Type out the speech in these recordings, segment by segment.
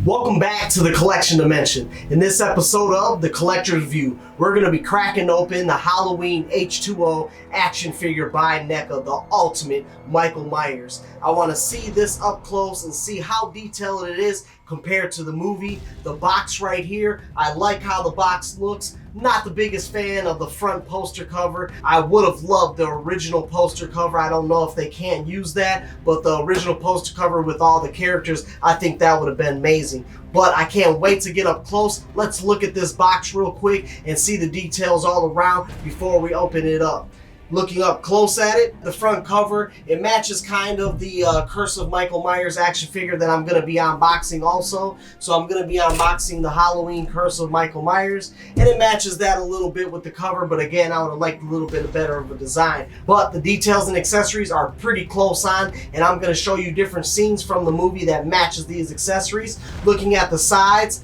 Welcome back to the Collection Dimension. In this episode of The Collector's View, we're going to be cracking open the Halloween H20 action figure by NECA, the ultimate Michael Myers. I want to see this up close and see how detailed it is compared to the movie. The box right here, I like how the box looks. Not the biggest fan of the front poster cover. I would have loved the original poster cover. I don't know if they can't use that, but the original poster cover with all the characters, I think that would have been amazing. But I can't wait to get up close. Let's look at this box real quick and see the details all around before we open it up. Looking up close at it, the front cover, it matches kind of the Curse of Michael Myers action figure that I'm going to be unboxing also. So I'm going to be unboxing the Halloween Curse of Michael Myers, and it matches that a little bit with the cover, but again, I would have liked a little bit better of a design. But the details and accessories are pretty close on, and I'm going to show you different scenes from the movie that matches these accessories. Looking at the sides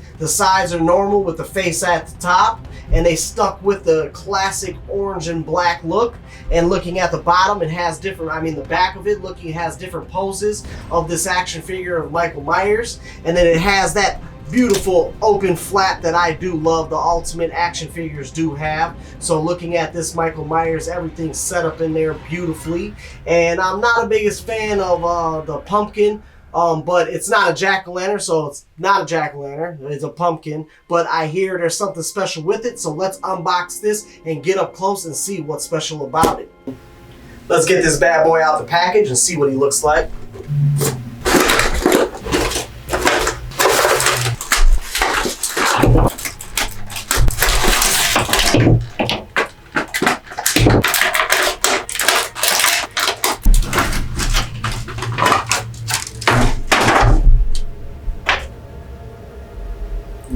are normal with the face at the top, and they stuck with the classic orange and black look. And looking at the bottom, it has different, the back of it, it has different poses of this action figure of Michael Myers. And then it has that beautiful open flap that I do love, the ultimate action figures do have. So looking at this Michael Myers, everything's set up in there beautifully. And I'm not the biggest fan of the pumpkin. But it's not a jack-o'-lantern, so it's not a jack-o'-lantern, it's a pumpkin. But I hear there's something special with it, so let's unbox this and get up close and see what's special about it. Let's get this bad boy out the package and see what he looks like.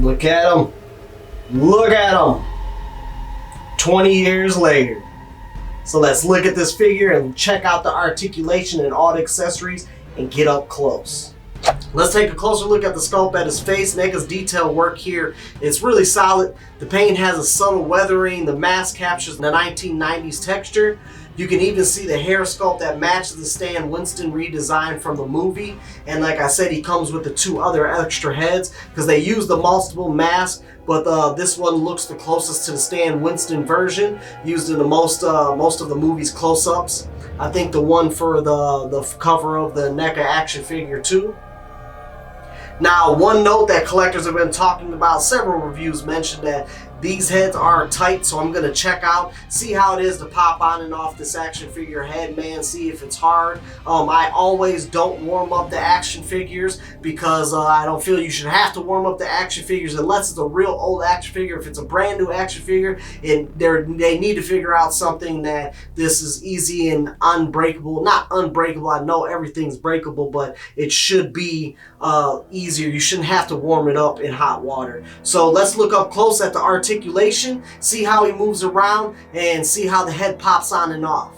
Look at him. Look at him. 20 years later. So let's look at this figure and check out the articulation and all the accessories and get up close. Let's take a closer look at the sculpt at his face. NECA's detail work here, it's really solid. The paint has a subtle weathering. The mask captures the 1990s texture. You can even see the hair sculpt that matches the Stan Winston redesign from the movie. And like I said, he comes with the two other extra heads because they use the multiple mask, but this one looks the closest to the Stan Winston version, used in the most of the movie's close-ups. I think the one for the cover of the NECA action figure too. Now, one note that collectors have been talking about, several reviews mentioned that these heads are tight, so I'm going to check out, see how it is to pop on and off this action figure head, man, see if it's hard. I always don't warm up the action figures because I don't feel you should have to warm up the action figures unless it's a real old action figure. If it's a brand new action figure, and they need to figure out something that this is easy and unbreakable. Not unbreakable, I know everything's breakable, but it should be easier. You shouldn't have to warm it up in hot water. So let's look up close at the articulation, see how he moves around, and see how the head pops on and off.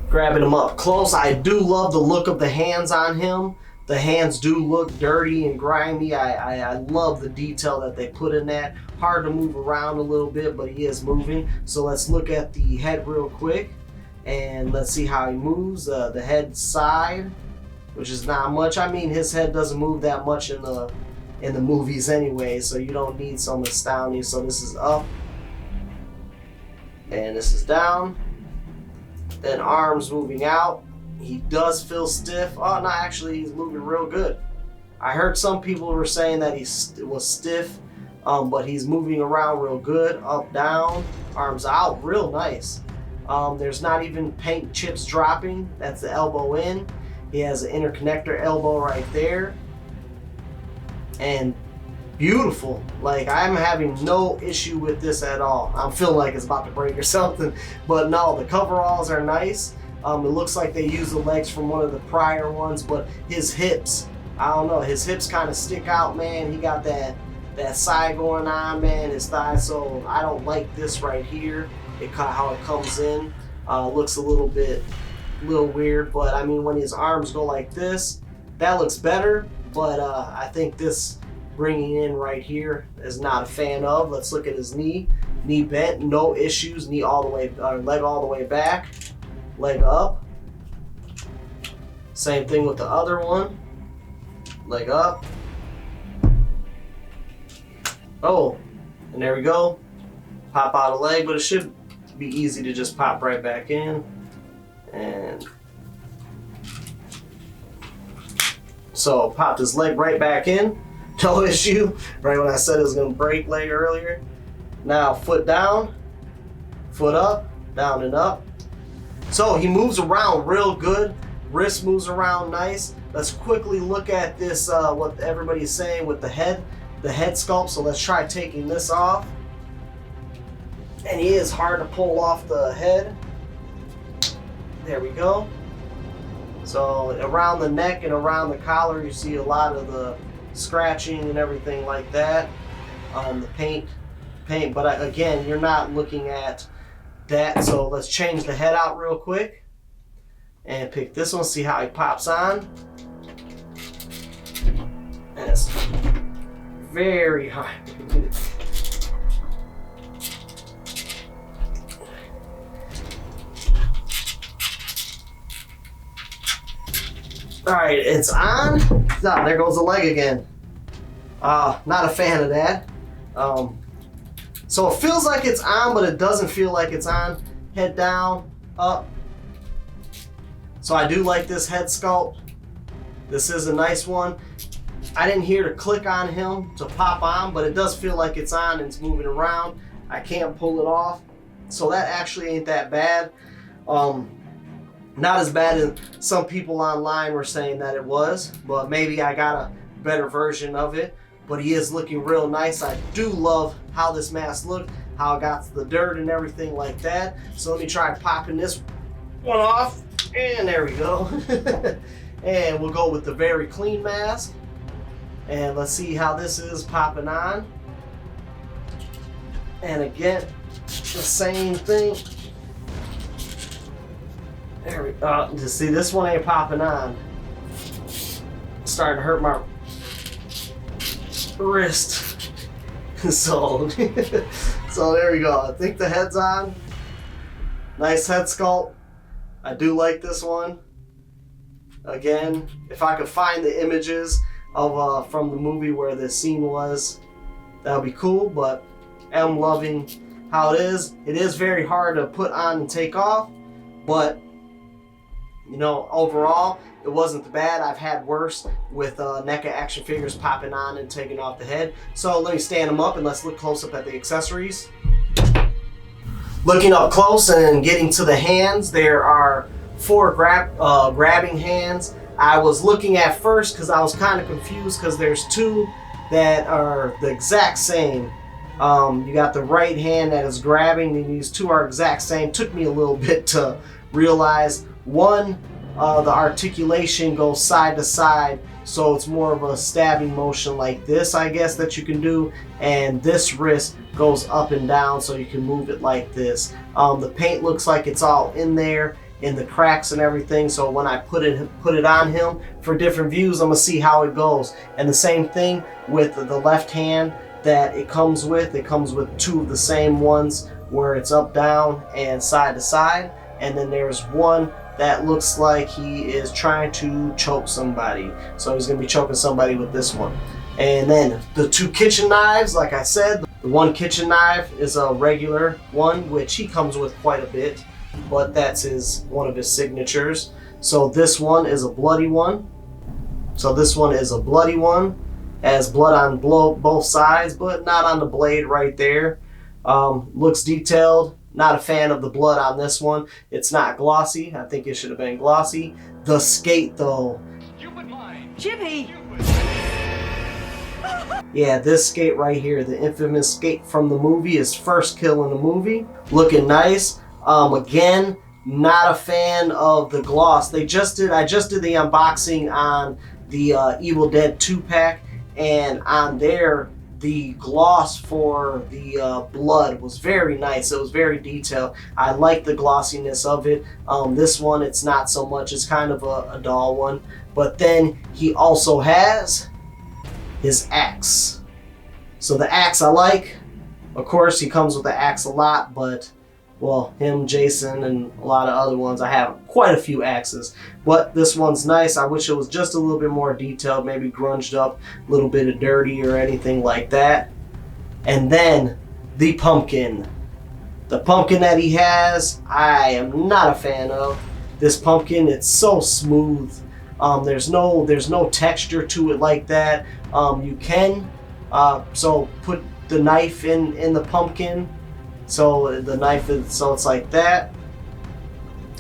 Grabbing him up close, I do love the look of the hands on him. The hands do look dirty and grimy. I love the detail that they put in that. Hard to move around a little bit, but he is moving. So let's look at the head real quick, and let's see how he moves. The head side, which is not much. His head doesn't move that much in the movies anyway, so you don't need some astounding. So this is up, and this is down. Then arms moving out. He does feel stiff. Oh no, actually he's moving real good. I heard some people were saying that he was stiff, but he's moving around real good. Up, down, arms out, real nice. There's not even paint chips dropping. That's the elbow in. He has an interconnector elbow right there. And beautiful. Like, I'm having no issue with this at all. I'm feeling like it's about to break or something, but no, the coveralls are nice. It looks like they use the legs from one of the prior ones, but his hips, I don't know, his hips kind of stick out, man. He got that side going on, man, his thighs. So I don't like this right here. How it comes in looks a little weird, but when his arms go like this, that looks better. But I think this bringing in right here is not a fan of. Let's look at his knee. Knee bent, no issues. Knee all the way, leg all the way back, leg up. Same thing with the other one. Leg up, Oh, and there we go. Pop out a leg, but it should be easy to just pop right back in. And so pop this leg right back in. No issue. Right when I said it was gonna break leg earlier. Now foot down, foot up, down and up. So he moves around real good. Wrist moves around nice. Let's quickly look at this, what everybody's saying with the head sculpt. So let's try taking this off. And he is hard to pull off the head. There we go. So around the neck and around the collar, you see a lot of the scratching and everything like that. The paint, but again, you're not looking at that. So let's change the head out real quick and pick this one, see how it pops on. And it's very high. All right, it's on. Oh, there goes the leg again. Not a fan of that. So it feels like it's on, but it doesn't feel like it's on. Head down, up. So I do like this head sculpt. This is a nice one. I didn't hear to click on him to pop on, but it does feel like it's on and it's moving around. I can't pull it off. So that actually ain't that bad. Not as bad as some people online were saying that it was, but maybe I got a better version of it. But he is looking real nice. I do love how this mask looked, how it got the dirt and everything like that. So let me try popping this one off, and there we go. And we'll go with the very clean mask. And let's see how this is popping on. And again, the same thing. There we go. To see, this one ain't popping on. It's starting to hurt my wrist. So there we go. I think the head's on. Nice head sculpt. I do like this one. Again, if I could find the images of from the movie where this scene was, that would be cool, but I'm loving how it is. It is very hard to put on and take off, but you know, overall, it wasn't bad. I've had worse with NECA action figures popping on and taking off the head. So let me stand them up and let's look close up at the accessories. Looking up close and getting to the hands, there are 4 grabbing hands. I was looking at first because I was kind of confused because there's 2 that are the exact same. You got the right hand that is grabbing, and these 2 are exact same. Took me a little bit to realize. One, the articulation goes side to side, so it's more of a stabbing motion like this, I guess, that you can do. And this wrist goes up and down, so you can move it like this. The paint looks like it's all in there, in the cracks and everything. So when I put it on him for different views, I'm gonna see how it goes. And the same thing with the left hand that it comes with. It comes with 2 of the same ones where it's up, down, and side to side. And then there's one that looks like he is trying to choke somebody. So he's gonna be choking somebody with this one. And then the 2 kitchen knives, like I said, the one kitchen knife is a regular one, which he comes with quite a bit, but that's one of his signatures. So this one is a bloody one. Has blood on both sides, but not on the blade right there. Looks detailed. Not a fan of the blood on this one. It's not glossy. I think it should have been glossy. The skate though. Chippy! Yeah, this skate right here, the infamous skate from the movie, his first kill in the movie. Looking nice. Again, not a fan of the gloss. I just did the unboxing on the Evil Dead 2-pack, and on there, the gloss for the blood was very nice. It was very detailed. I like the glossiness of it. This one, it's not so much. It's kind of a dull one. But then he also has his axe. So the axe I like. Of course, he comes with the axe a lot, but well, him, Jason, and a lot of other ones, I have quite a few axes. But this one's nice. I wish it was just a little bit more detailed, maybe grunged up, a little bit of dirty or anything like that. And then the pumpkin. The pumpkin that he has, I am not a fan of. This pumpkin, it's so smooth. There's no texture to it like that. You can so put the knife in the pumpkin. So the knife is, so it's like that.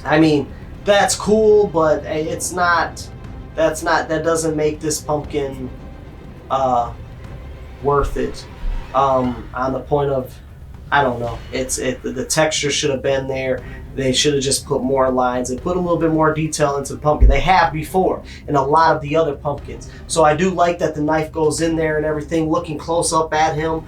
I mean, that's cool, but it's not. That doesn't make this pumpkin worth it. On the point of, I don't know. The texture should have been there. They should have just put more lines and put a little bit more detail into the pumpkin. They have before in a lot of the other pumpkins. So I do like that the knife goes in there and everything. Looking close up at him,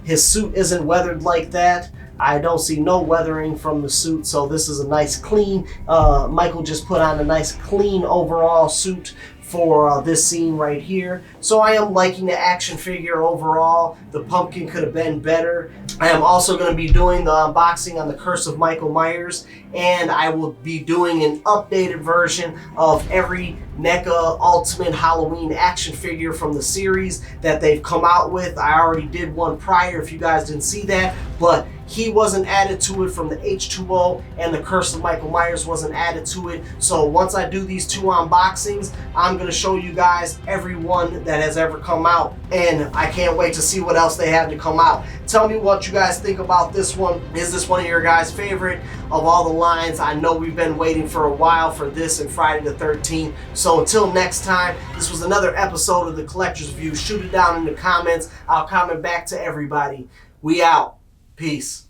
his suit isn't weathered like that. I don't see no weathering from the suit, so this is a nice clean. Michael just put on a nice clean overall suit for this scene right here. So I am liking the action figure overall. The pumpkin could have been better. I am also going to be doing the unboxing on the Curse of Michael Myers, and I will be doing an updated version of every NECA Ultimate Halloween action figure from the series that they've come out with. I already did one prior if you guys didn't see that, but he wasn't added to it from the H20, and the Curse of Michael Myers wasn't added to it. So once I do these two unboxings, I'm going to show you guys every one that has ever come out, and I can't wait to see what else they have to come out. Tell me what you guys think about this one. Is this one of your guys' favorite of all the lines? I know we've been waiting for a while for this and Friday the 13th. So until next time, this was another episode of the Collector's View. Shoot it down in the comments. I'll comment back to everybody. We out. Peace.